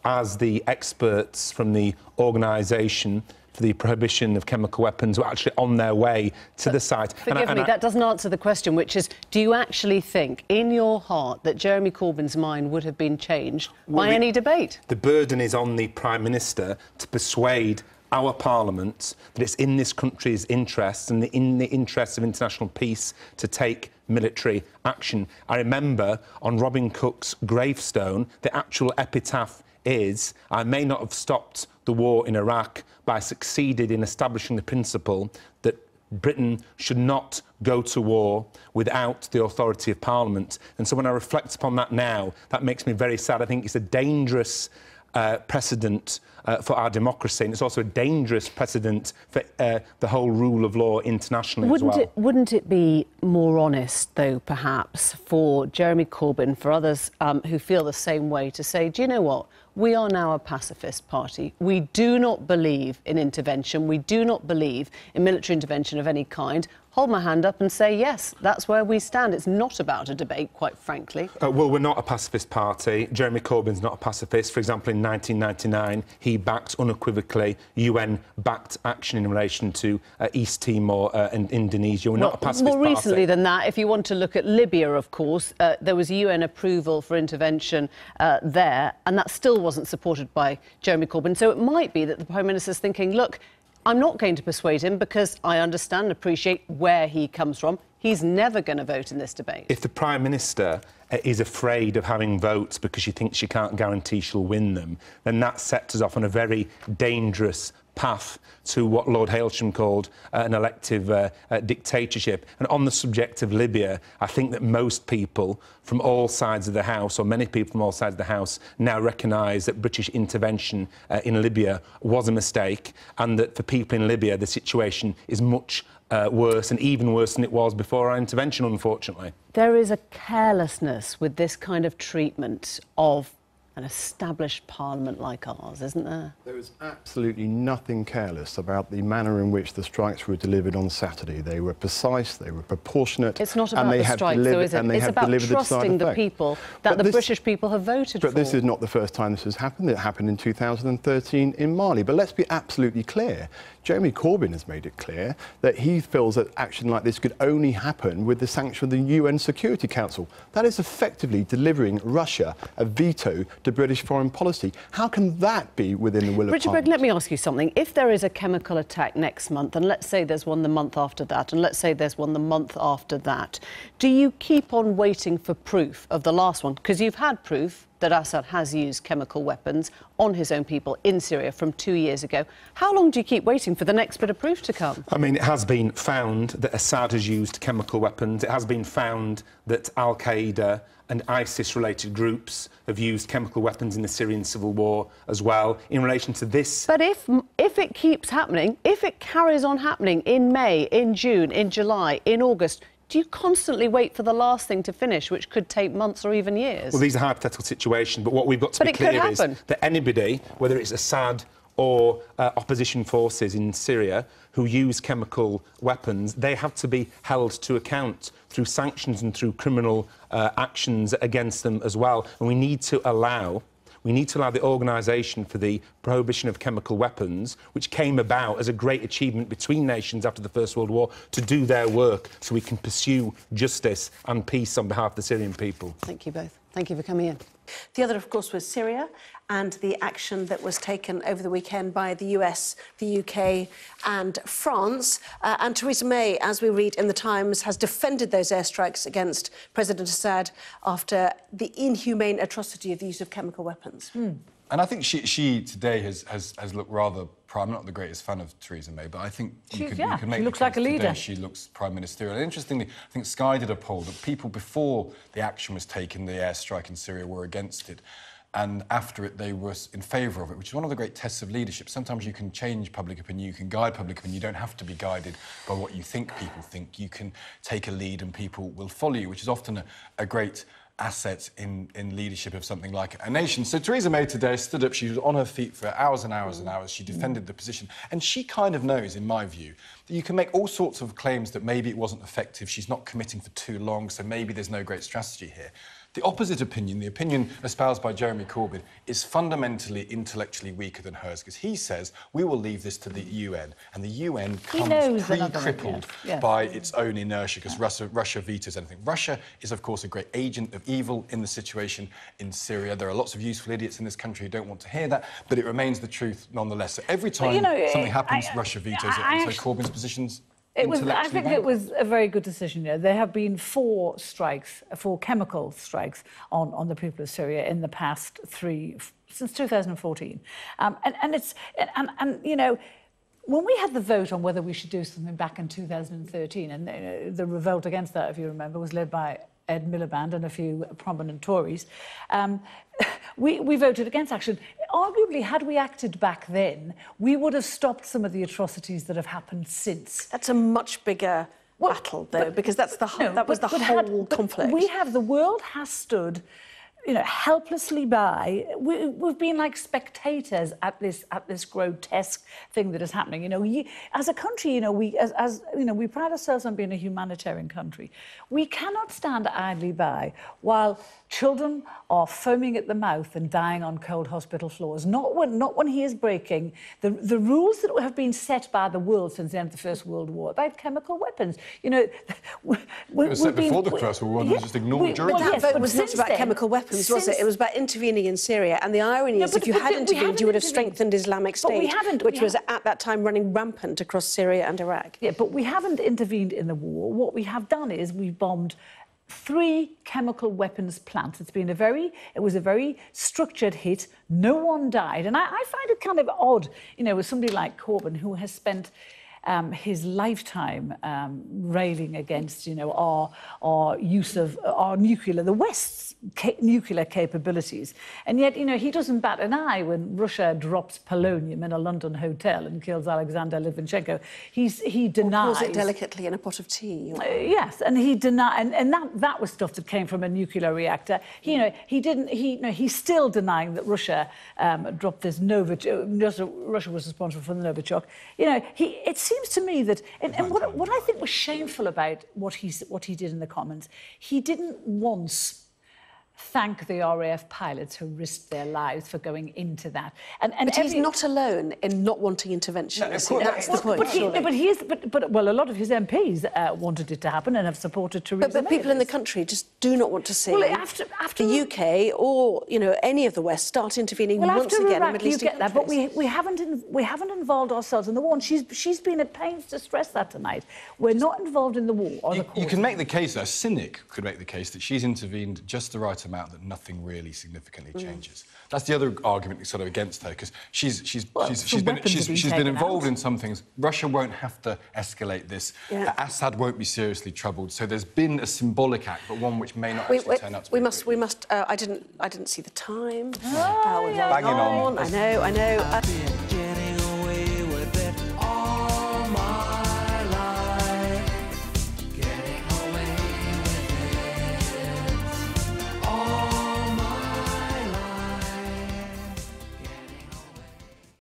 as the experts from the organisation for the prohibition of chemical weapons were actually on their way to the site. Forgive me, that doesn't answer the question, which is, do you actually think, in your heart, that Jeremy Corbyn's mind would have been changed by any debate? The burden is on the Prime Minister to persuade our Parliament that it's in this country's interests and in the interests of international peace to take military action. I remember on Robin Cook's gravestone, the actual epitaph is, I may not have stopped the war in Iraq, but I succeeded in establishing the principle that Britain should not go to war without the authority of Parliament. And so when I reflect upon that now, that makes me very sad. I think it's a dangerous precedent for our democracy, and it's also a dangerous precedent for the whole rule of law internationally as well. Wouldn't it be more honest, though, perhaps, for Jeremy Corbyn, for others who feel the same way, to say, do you know what? We are now a pacifist party. We do not believe in intervention. We do not believe in military intervention of any kind. Hold my hand up and say, yes, that's where we stand. It's not about a debate, quite frankly. Well, we're not a pacifist party. Jeremy Corbyn's not a pacifist. For example, in 1999, he backed unequivocally UN-backed action in relation to East Timor and Indonesia. We're not a pacifist party. More recently than that, if you want to look at Libya, of course, there was UN approval for intervention there, and that still wasn't supported by Jeremy Corbyn. So it might be that the Prime Minister's thinking, look, I'm not going to persuade him because I understand and appreciate where he comes from. He's never going to vote in this debate. If the Prime Minister is afraid of having votes because she thinks she can't guarantee she'll win them, then that sets us off on a very dangerous path to what Lord Hailsham called an elective dictatorship. And on the subject of Libya, I think that most people from all sides of the House, or many people from all sides of the House, now recognise that British intervention in Libya was a mistake, and that for people in Libya, the situation is much worse, and even worse than it was before our intervention, unfortunately. There is a carelessness with this kind of treatment of an established parliament like ours, isn't there? There was absolutely nothing careless about the manner in which the strikes were delivered on Saturday. They were precise, they were proportionate. It's not about the strikes, though, is it? It's about trusting the people that the British people have voted for. But this is not the first time this has happened. It happened in 2013 in Mali. But let's be absolutely clear. Jeremy Corbyn has made it clear that he feels that action like this could only happen with the sanction of the UN Security Council. That is effectively delivering Russia a veto to British foreign policy. How can that be within the will of Richard Parliament? Brigg, let me ask you something. If there is a chemical attack next month, and let's say there's one the month after that, and let's say there's one the month after that, do you keep on waiting for proof of the last one? Because you've had proof that Assad has used chemical weapons on his own people in Syria from 2 years ago. How long do you keep waiting for the next bit of proof to come? I mean, it has been found that Assad has used chemical weapons. It has been found that Al-Qaeda and ISIS-related groups have used chemical weapons in the Syrian civil war as well. In relation to this... But if it keeps happening, if it carries on happening in May, in June, in July, in August, do you constantly wait for the last thing to finish, which could take months or even years? Well, these are hypothetical situations, but what we've got to be clear is that anybody, whether it's Assad or opposition forces in Syria who use chemical weapons, they have to be held to account through sanctions and through criminal actions against them as well. And we need to allow the Organisation for the Prohibition of Chemical Weapons, which came about as a great achievement between nations after the First World War, to do their work so we can pursue justice and peace on behalf of the Syrian people. Thank you both. Thank you for coming in. The other, of course, was Syria and the action that was taken over the weekend by the US, the UK and France. And Theresa May, as we read in The Times, has defended those airstrikes against President Assad after the inhumane atrocity of the use of chemical weapons. And I think she today has looked rather prime. I'm not the greatest fan of Theresa May, but I think you could make she looks like a leader. Today she looks prime ministerial. And interestingly, I think Sky did a poll that people before the action was taken, the airstrike in Syria, were against it. And after it, they were in favour of it, which is one of the great tests of leadership. Sometimes you can change public opinion, you can guide public opinion. You don't have to be guided by what you think people think. You can take a lead and people will follow you, which is often a great asset in leadership of something like a nation. So Theresa May today stood up, she was on her feet for hours and hours and hours, she defended the position, and she kind of knows, in my view, that you can make all sorts of claims that maybe it wasn't effective, she's not committing for too long, so maybe there's no great strategy here. The opposite opinion, the opinion espoused by Jeremy Corbyn, is fundamentally intellectually weaker than hers, because he says we will leave this to the UN, and the UN comes pre-crippled by its own inertia, because Russia vetoes anything. Russia is, of course, a great agent of evil in the situation in Syria. There are lots of useful idiots in this country who don't want to hear that, but it remains the truth nonetheless. So every time something happens, Russia vetoes it, and so Corbyn's position's I think it was a very good decision. There have been 4 chemical strikes on the people of Syria in the past 3, since 2014. And you know, when we had the vote on whether we should do something back in 2013, and the revolt against that, if you remember, was led by Ed Miliband and a few prominent Tories, we voted against action. Arguably, had we acted back then, we would have stopped some of the atrocities that have happened since. That's a much bigger battle, though, because that's the whole conflict. The world has stood, you know, helplessly by. We've been like spectators at this grotesque thing that is happening. You know, as a country, you know, we pride ourselves on being a humanitarian country. We cannot stand idly by while children are foaming at the mouth and dying on cold hospital floors. Not when he is breaking the rules that have been set by the world since the end of the First World War about chemical weapons. You know, it was set before the First World War, and just ignored during. That vote was not about chemical weapons. weapons, was it? It was about intervening in Syria. And the irony is, if you had intervened, you would have strengthened Islamic State, which was at that time running rampant across Syria and Iraq. Yeah, but we haven't intervened in the war. What we have done is we've bombed 3 chemical weapons plants. It was a very structured hit. No one died. And I find it kind of odd, you know, with somebody like Corbyn, who has spent his lifetime railing against, you know, our use of our the West's nuclear capabilities. And yet, you know, he doesn't bat an eye when Russia drops polonium in a London hotel and kills Alexander Litvinenko. He denies... Or pours it delicately in a pot of tea. Yes, and he denied... And that was stuff that came from a nuclear reactor. He's still denying that Russia dropped this Russia was responsible for the Novichok. You know, it seems to me that... And what I think was shameful about what he did in the Commons, he didn't once thank the RAF pilots who risked their lives for going into that. But he's not alone in not wanting intervention. That's the point. But a lot of his MPs wanted it to happen and have supported Theresa May. But people in the country just do not want to see the UK or, you know, any of the West start intervening once again in Middle Eastern countries. But we haven't involved ourselves in the war, and she's been at pains to stress that tonight. We're not involved in the war. You can make the case, a cynic could make the case that she's intervened just the right amount that nothing really significantly changes. That's the other argument sort of against her, because she's been involved in some things. Russia won't have to escalate this. Yeah. Assad won't be seriously troubled. So there's been a symbolic act, but one which may not actually turn out to be. We must. I didn't see the time. Banging on. I know.